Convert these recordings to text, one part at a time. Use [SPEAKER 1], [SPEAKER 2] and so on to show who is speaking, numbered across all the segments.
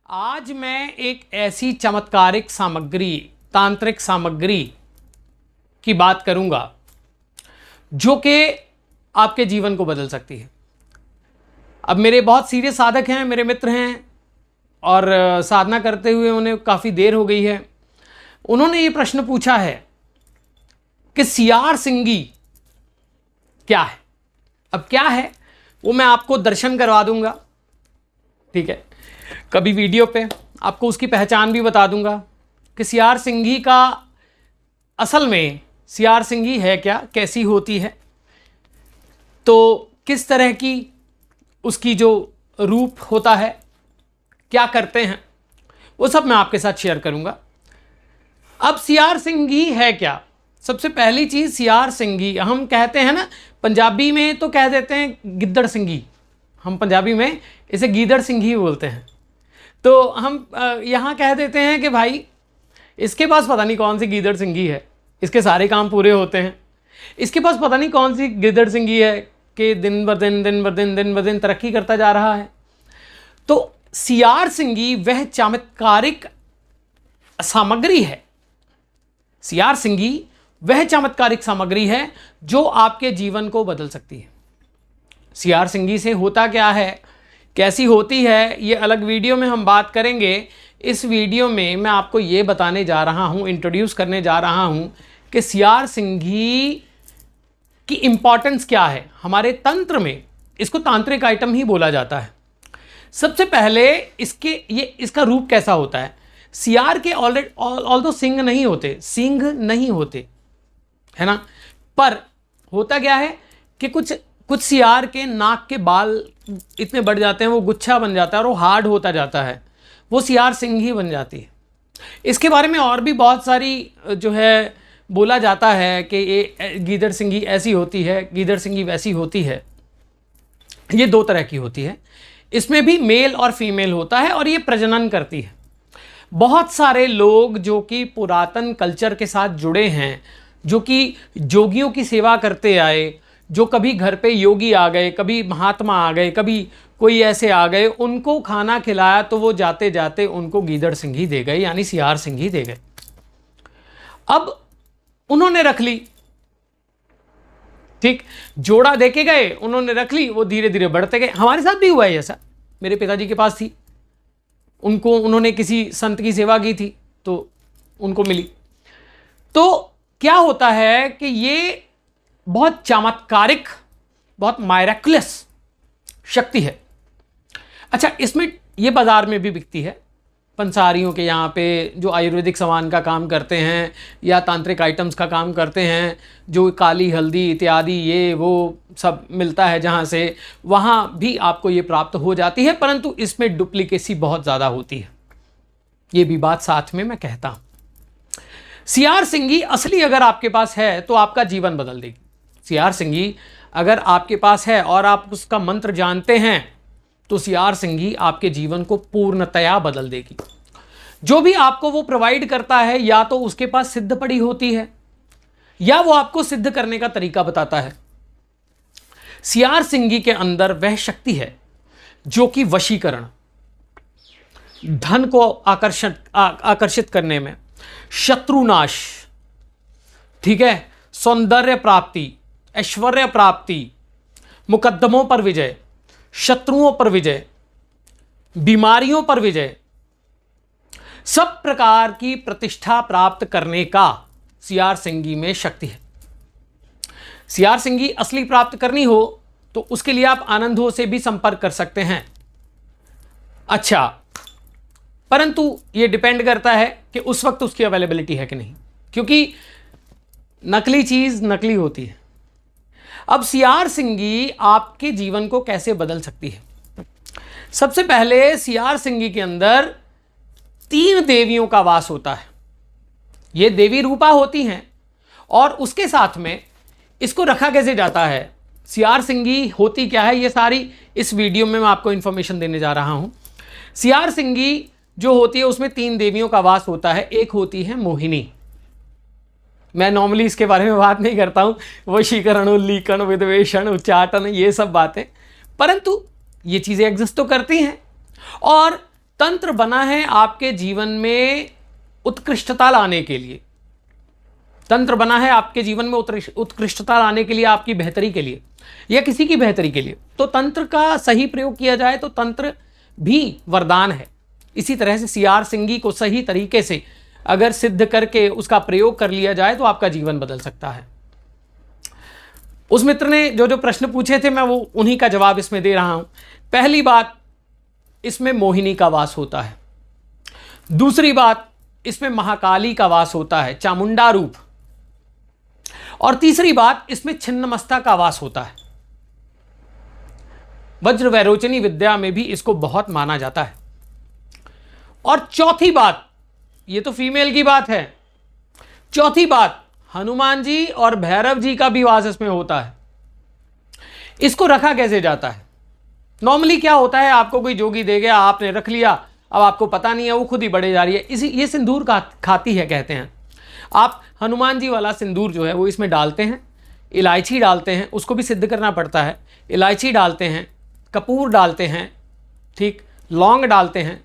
[SPEAKER 1] आज मैं एक ऐसी चमत्कारिक सामग्री, तांत्रिक सामग्री की बात करूंगा जो कि आपके जीवन को बदल सकती है। अब मेरे बहुत सीरियस साधक हैं, मेरे मित्र हैं और साधना करते हुए उन्हें काफ़ी देर हो गई है। उन्होंने ये प्रश्न पूछा है कि सियार सिंगी क्या है। अब क्या है वो मैं आपको दर्शन करवा दूंगा, ठीक है, कभी वीडियो पे आपको उसकी पहचान भी बता दूंगा कि सियार सिंगी का असल में सियार सिंगी है क्या, कैसी होती है, तो किस तरह की उसकी जो रूप होता है, क्या करते हैं, वो सब मैं आपके साथ शेयर करूंगा। अब सियार सिंगी है क्या? सबसे पहली चीज़, सियार सिंगी हम कहते हैं ना, पंजाबी में तो कह देते हैं गिद्दड़ सिंगी, हम पंजाबी में इसे गीदड़ सिंगी बोलते हैं। तो हम यहाँ कह देते हैं कि भाई इसके पास पता नहीं कौन सी गीदड़ सिंगी है, इसके सारे काम पूरे होते हैं। इसके पास पता नहीं कौन सी गिद्दड़ सिंगी है कि दिन ब दिन तरक्की करता जा रहा है। तो सियार सिंगी वह चमत्कारिक सामग्री है, सियार सिंगी वह चमत्कारिक सामग्री है जो आपके जीवन को बदल सकती है। सियार सिंगी से होता क्या है, कैसी होती है, ये अलग वीडियो में हम बात करेंगे। इस वीडियो में मैं आपको ये बताने जा रहा हूँ, इंट्रोड्यूस करने जा रहा हूँ कि सियार सिंगी की इंपॉर्टेंस क्या है हमारे तंत्र में। इसको तांत्रिक आइटम ही बोला जाता है। सबसे पहले इसका रूप कैसा होता है। सियार के ऑल्दो सिंग नहीं होते है ना, पर होता क्या है कि कुछ सियार के नाक के बाल इतने बढ़ जाते हैं, वो गुच्छा बन जाता है और वो हार्ड होता जाता है, वो सियार सिंगी बन जाती है। इसके बारे में और भी बहुत सारी जो है बोला जाता है कि ये गीदड़ सिंगी ऐसी होती है, गीदड़ सिंगी वैसी होती है। ये दो तरह की होती है, इसमें भी मेल और फीमेल होता है और ये प्रजनन करती है। बहुत सारे लोग जो कि पुरातन कल्चर के साथ जुड़े हैं, जो कि जोगियों की सेवा करते आए, जो कभी घर पे योगी आ गए, कभी महात्मा आ गए, कभी कोई ऐसे आ गए, उनको खाना खिलाया तो वो जाते जाते उनको गीदड़ सिंगी दे गए, यानी सियार सिंगी दे गए। अब उन्होंने रख ली, ठीक, जोड़ा देके गए, उन्होंने रख ली, वो धीरे धीरे बढ़ते गए। हमारे साथ भी हुआ है ऐसा, मेरे पिताजी के पास थी, उन्होंने किसी संत की सेवा की थी तो उनको मिली। तो क्या होता है कि ये बहुत चमत्कारिक, बहुत मायरैकुलस शक्ति है। अच्छा, इसमें ये बाजार में भी बिकती है। पंसारियों के यहाँ पे जो आयुर्वेदिक सामान का काम करते हैं या तांत्रिक आइटम्स का काम करते हैं, जो काली हल्दी इत्यादि ये वो सब मिलता है जहाँ से, वहाँ भी आपको ये प्राप्त हो जाती है, परंतु इसमें डुप्लीकेसी बहुत ज़्यादा होती है। ये भी बात साथ में मैं कहता हूँ। सियार सिंगी असली अगर आपके पास है तो आपका जीवन बदल देगी। सियार सिंगी अगर आपके पास है और आप उसका मंत्र जानते हैं तो सियार सिंगी आपके जीवन को पूर्णतया बदल देगी। जो भी आपको वो प्रोवाइड करता है, या तो उसके पास सिद्ध पड़ी होती है या वो आपको सिद्ध करने का तरीका बताता है। सियार सिंगी के अंदर वह शक्ति है जो कि वशीकरण, धन को आकर्षित करने में, शत्रुनाश, ठीक है, सौंदर्य प्राप्ति, ऐश्वर्य प्राप्ति, मुकद्दमों पर विजय, शत्रुओं पर विजय, बीमारियों पर विजय, सब प्रकार की प्रतिष्ठा प्राप्त करने का सियार सिंगी में शक्ति है। सियार सिंगी असली प्राप्त करनी हो तो उसके लिए आप आनंदो से भी संपर्क कर सकते हैं। अच्छा, परंतु यह डिपेंड करता है कि उस वक्त उसकी अवेलेबिलिटी है कि नहीं, क्योंकि नकली चीज नकली होती है। अब सियार सिंगी आपके जीवन को कैसे बदल सकती है? सबसे पहले सियार सिंगी के अंदर 3 देवियों का वास होता है। ये देवी रूपा होती हैं और उसके साथ में इसको रखा कैसे जाता है, सियार सिंगी होती क्या है, ये सारी इस वीडियो में मैं आपको इंफॉर्मेशन देने जा रहा हूं। सियार सिंगी जो होती है उसमें 3 देवियों का वास होता है। एक होती है मोहिनी, मैं नॉर्मली इसके बारे में बात नहीं करता हूँ, वशीकरण, उल्लीकरण, विद्वेषण, उच्चाटन, ये सब बातें, परंतु ये चीज़ें एग्जिस्ट तो करती हैं। और तंत्र बना है आपके जीवन में उत्कृष्टता लाने के लिए। तंत्र बना है आपके जीवन में उत्कृष्टता लाने के लिए, आपकी बेहतरी के लिए या किसी की बेहतरी के लिए। तो तंत्र का सही प्रयोग किया जाए तो तंत्र भी वरदान है। इसी तरह से सीआर सिंगी को सही तरीके से अगर सिद्ध करके उसका प्रयोग कर लिया जाए तो आपका जीवन बदल सकता है। उस मित्र ने जो जो प्रश्न पूछे थे मैं वो उन्हीं का जवाब इसमें दे रहा हूं। पहली बात, इसमें मोहिनी का वास होता है। दूसरी बात, इसमें महाकाली का वास होता है, चामुंडा रूप। और तीसरी बात, इसमें छिन्नमस्ता का वास होता है। वज्र वैरोचनी विद्या में भी इसको बहुत माना जाता है। और चौथी बात, ये तो फीमेल की बात है, चौथी बात, हनुमान जी और भैरव जी का भी वास इसमें होता है। इसको रखा कैसे जाता है? नॉर्मली क्या होता है, आपको कोई जोगी दे गया, आपने रख लिया, अब आपको पता नहीं है, वो खुद ही बढ़े जा रही है। ये सिंदूर खाती है कहते हैं। आप हनुमान जी वाला सिंदूर जो है वो इसमें डालते हैं, इलायची डालते हैं, उसको भी सिद्ध करना पड़ता है। इलायची डालते हैं, कपूर डालते हैं, ठीक, लौंग डालते हैं,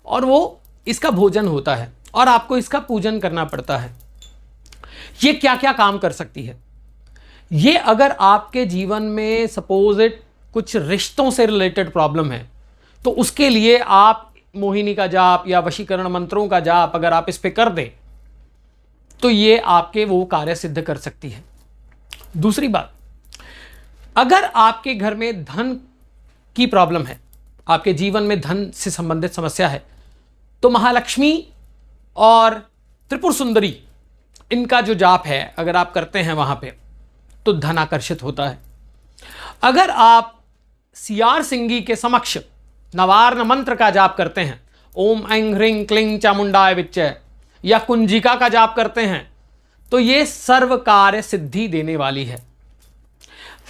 [SPEAKER 1] और वो इसका भोजन होता है और आपको इसका पूजन करना पड़ता है। ये क्या क्या काम कर सकती है? ये अगर आपके जीवन में सपोज इट कुछ रिश्तों से रिलेटेड प्रॉब्लम है तो उसके लिए आप मोहिनी का जाप या वशीकरण मंत्रों का जाप अगर आप इस पे कर दें तो ये आपके वो कार्य सिद्ध कर सकती है। दूसरी बात, अगर आपके घर में धन की प्रॉब्लम है, आपके जीवन में धन से संबंधित समस्या है, तो महालक्ष्मी और त्रिपुर सुंदरी इनका जो जाप है अगर आप करते हैं वहां पे तो धन आकर्षित होता है। अगर आप सीआर सिंगी के समक्ष नवार्न मंत्र का जाप करते हैं, ओम ऐं ह्रीं क्लीं चामुंडाय विच्चे, या कुंजिका का जाप करते हैं, तो ये सर्व कार्य सिद्धि देने वाली है।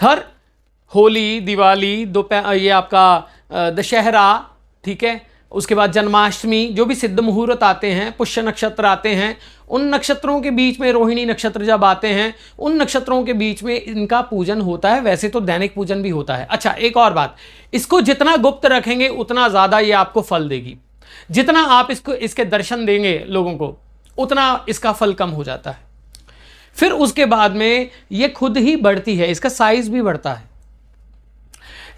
[SPEAKER 1] हर होली, दिवाली, ये आपका दशहरा, ठीक है, उसके बाद जन्माष्टमी, जो भी सिद्ध मुहूर्त आते हैं, पुष्य नक्षत्र आते हैं, उन नक्षत्रों के बीच में रोहिणी नक्षत्र जब आते हैं, उन नक्षत्रों के बीच में इनका पूजन होता है। वैसे तो दैनिक पूजन भी होता है। अच्छा, एक और बात, इसको जितना गुप्त रखेंगे उतना ज़्यादा ये आपको फल देगी। जितना आप इसके दर्शन देंगे लोगों को उतना इसका फल कम हो जाता है। फिर उसके बाद में ये खुद ही बढ़ती है, इसका साइज भी बढ़ता है।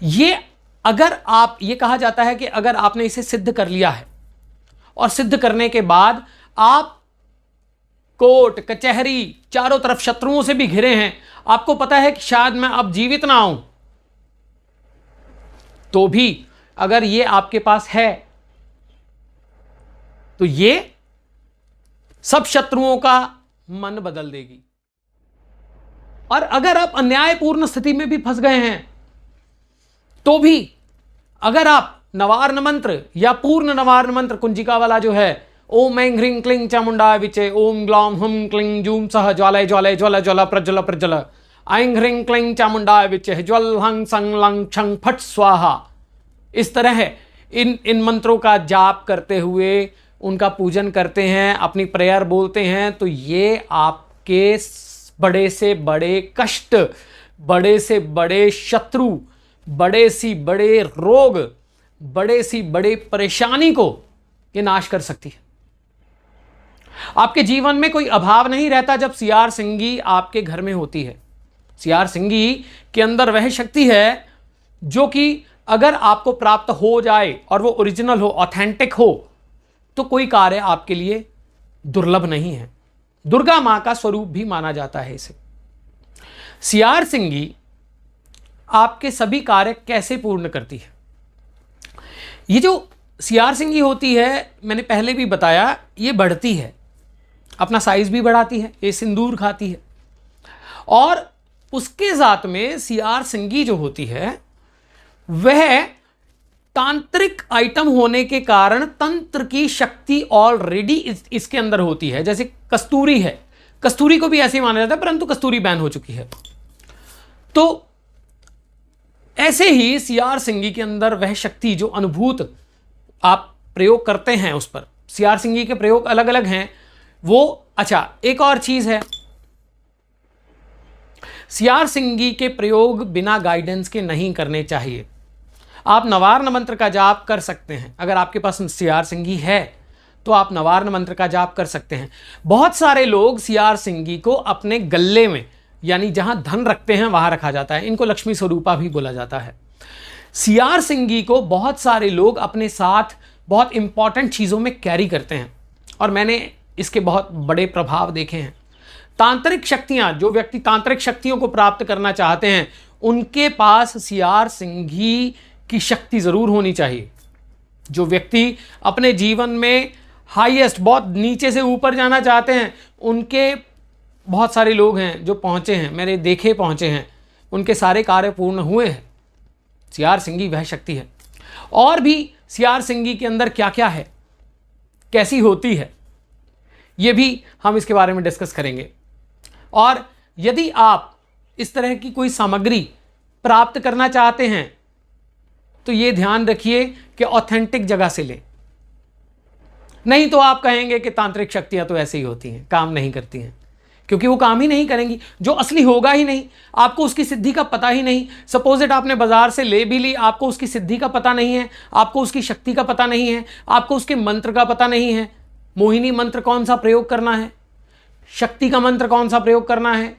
[SPEAKER 1] ये अगर आप, ये कहा जाता है कि अगर आपने इसे सिद्ध कर लिया है और सिद्ध करने के बाद आप कोर्ट कचहरी चारों तरफ शत्रुओं से भी घिरे हैं, आपको पता है कि शायद मैं अब जीवित ना आऊं, तो भी अगर ये आपके पास है तो ये सब शत्रुओं का मन बदल देगी। और अगर आप अन्यायपूर्ण स्थिति में भी फंस गए हैं तो भी अगर आप नवार्न मंत्र या पूर्ण नवार्न मंत्र कुंजिका वाला जो है, ओम ऐं ह्रीं क्लीं चामुंडाय विचे, ओम ग्लौम हुम क्लीं जूम सह ज्वालय ज्वालय ज्वल ज्वल प्रज्वल प्रज्वल, ऐं ह्रीं क्लीं चामुंडाय विचे ज्वल हंग संग लंग छंग फट स्वाहा, इस तरह इन मंत्रों का जाप करते हुए उनका पूजन करते हैं, अपनी प्रेयर बोलते हैं, तो ये आपके बड़े से बड़े कष्ट, बड़े से बड़े शत्रु, बड़े सी बड़े रोग, बड़े सी बड़े परेशानी को ये नाश कर सकती है। आपके जीवन में कोई अभाव नहीं रहता जब सीआर सिंगी आपके घर में होती है। सीआर सिंगी के अंदर वह शक्ति है जो कि अगर आपको प्राप्त हो जाए और वो ओरिजिनल हो, ऑथेंटिक हो, तो कोई कार्य आपके लिए दुर्लभ नहीं है। दुर्गा मां का स्वरूप भी माना जाता है इसे। सीआर सिंगी आपके सभी कार्य कैसे पूर्ण करती है? ये जो सीआर सिंगी होती है, मैंने पहले भी बताया, ये बढ़ती है, अपना साइज भी बढ़ाती है, ये सिंदूर खाती है, और उसके साथ में सीआर सिंगी जो होती है वह तांत्रिक आइटम होने के कारण तंत्र की शक्ति ऑलरेडी इसके अंदर होती है। जैसे कस्तूरी है, कस्तूरी को भी ऐसे ही माना जाता है, परंतु कस्तूरी बैन हो चुकी है। तो ऐसे ही सीआर सिंगी के अंदर वह शक्ति जो अनुभूत आप प्रयोग करते हैं उस पर, सीआर सिंगी के प्रयोग अलग अलग हैं वो। अच्छा, एक और चीज है, सीआर सिंगी के प्रयोग बिना गाइडेंस के नहीं करने चाहिए। आप नवार्न मंत्र का जाप कर सकते हैं। अगर आपके पास सियार सिंगी है तो आप नवार्न मंत्र का जाप कर सकते हैं। बहुत सारे लोग सियार सिंगी को अपने गले में, यानी जहां धन रखते हैं वहां रखा जाता है। इनको लक्ष्मी स्वरूपा भी बोला जाता है। सियार सिंगी को बहुत सारे लोग अपने साथ बहुत इंपॉर्टेंट चीज़ों में कैरी करते हैं और मैंने इसके बहुत बड़े प्रभाव देखे हैं। तांत्रिक शक्तियां, जो व्यक्ति तांत्रिक शक्तियों को प्राप्त करना चाहते हैं उनके पास सियार सिंगी की शक्ति ज़रूर होनी चाहिए। जो व्यक्ति अपने जीवन में हाईएस्ट, बहुत नीचे से ऊपर जाना चाहते हैं, उनके बहुत सारे लोग हैं जो पहुँचे हैं, मेरे देखे पहुँचे हैं, उनके सारे कार्य पूर्ण हुए हैं। सियार सिंगी वह शक्ति है। और भी सियार सिंगी के अंदर क्या क्या है, कैसी होती है, ये भी हम इसके बारे में डिस्कस करेंगे। और यदि आप इस तरह की कोई सामग्री प्राप्त करना चाहते हैं तो ये ध्यान रखिए कि ऑथेंटिक जगह से लें। नहीं तो आप कहेंगे कि तांत्रिक शक्तियां तो ऐसे ही होती हैं, काम नहीं करती हैं, क्योंकि वो काम ही नहीं करेंगी। जो असली होगा ही नहीं, आपको उसकी सिद्धि का पता ही नहीं। सपोज इट आपने बाजार से ले भी ली, आपको उसकी सिद्धि का पता नहीं है, आपको उसकी शक्ति का पता नहीं है, आपको उसके मंत्र का पता नहीं है। मोहिनी मंत्र कौन सा प्रयोग करना है, शक्ति का मंत्र कौन सा प्रयोग करना है,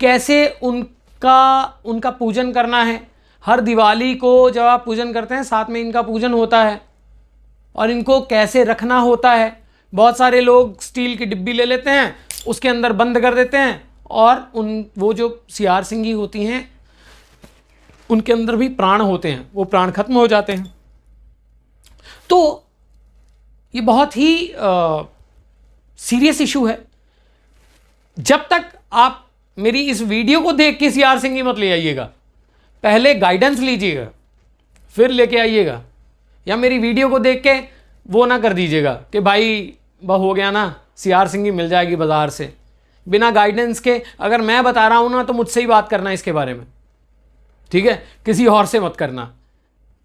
[SPEAKER 1] कैसे उनका पूजन करना है। हर दिवाली को जब आप पूजन करते हैं साथ में इनका पूजन होता है और इनको कैसे रखना होता है। बहुत सारे लोग स्टील की डिब्बी ले लेते हैं, उसके अंदर बंद कर देते हैं और वो जो सियार सिंगी होती हैं उनके अंदर भी प्राण होते हैं, वो प्राण खत्म हो जाते हैं। तो ये बहुत ही सीरियस इशू है। जब तक आप मेरी इस वीडियो को देख के सियार सिंगी मत ले आइएगा, पहले गाइडेंस लीजिएगा फिर लेके आइएगा। या मेरी वीडियो को देख के वो ना कर दीजिएगा कि भाई वह हो गया ना, सियार सिंगी मिल जाएगी बाजार से। बिना गाइडेंस के अगर मैं बता रहा हूं ना तो मुझसे ही बात करना इसके बारे में, ठीक है, किसी और से मत करना,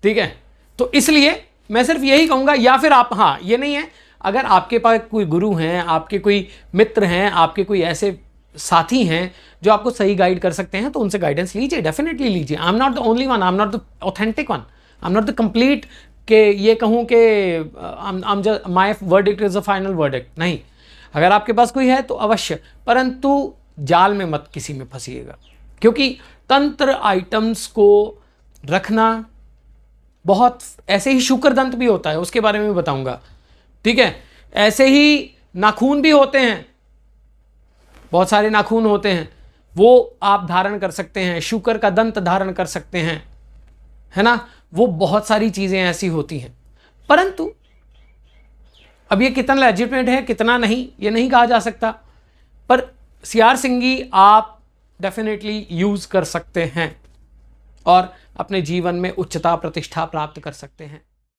[SPEAKER 1] ठीक है। तो इसलिए मैं सिर्फ यही कहूँगा, या फिर आप, हाँ ये नहीं है, अगर आपके पास कोई गुरु हैं, आपके कोई मित्र हैं, आपके कोई ऐसे साथी हैं जो आपको सही गाइड कर सकते हैं तो उनसे गाइडेंस लीजिए, डेफिनेटली लीजिए। I am not the only one, I am not the authentic one, I am not the complete के ये कहूँ कि my verdict is a final verdict. नहीं, अगर आपके पास कोई है तो अवश्य, परंतु जाल में मत किसी में फंसिएगा, क्योंकि तंत्र आइटम्स को रखना बहुत, ऐसे ही शुक्रदंत भी होता है, उसके बारे में भी बताऊंगा, ठीक है। ऐसे ही नाखून भी होते हैं, बहुत सारे नाखून होते हैं, वो आप धारण कर सकते हैं। शुकर का दंत धारण कर सकते हैं, है ना। वो बहुत सारी चीज़ें ऐसी होती हैं, परंतु अब ये कितना लेजिटिमेट है कितना नहीं ये नहीं कहा जा सकता। पर सियार सिंगी आप डेफिनेटली यूज़ कर सकते हैं और अपने जीवन में उच्चता प्रतिष्ठा प्राप्त कर सकते हैं।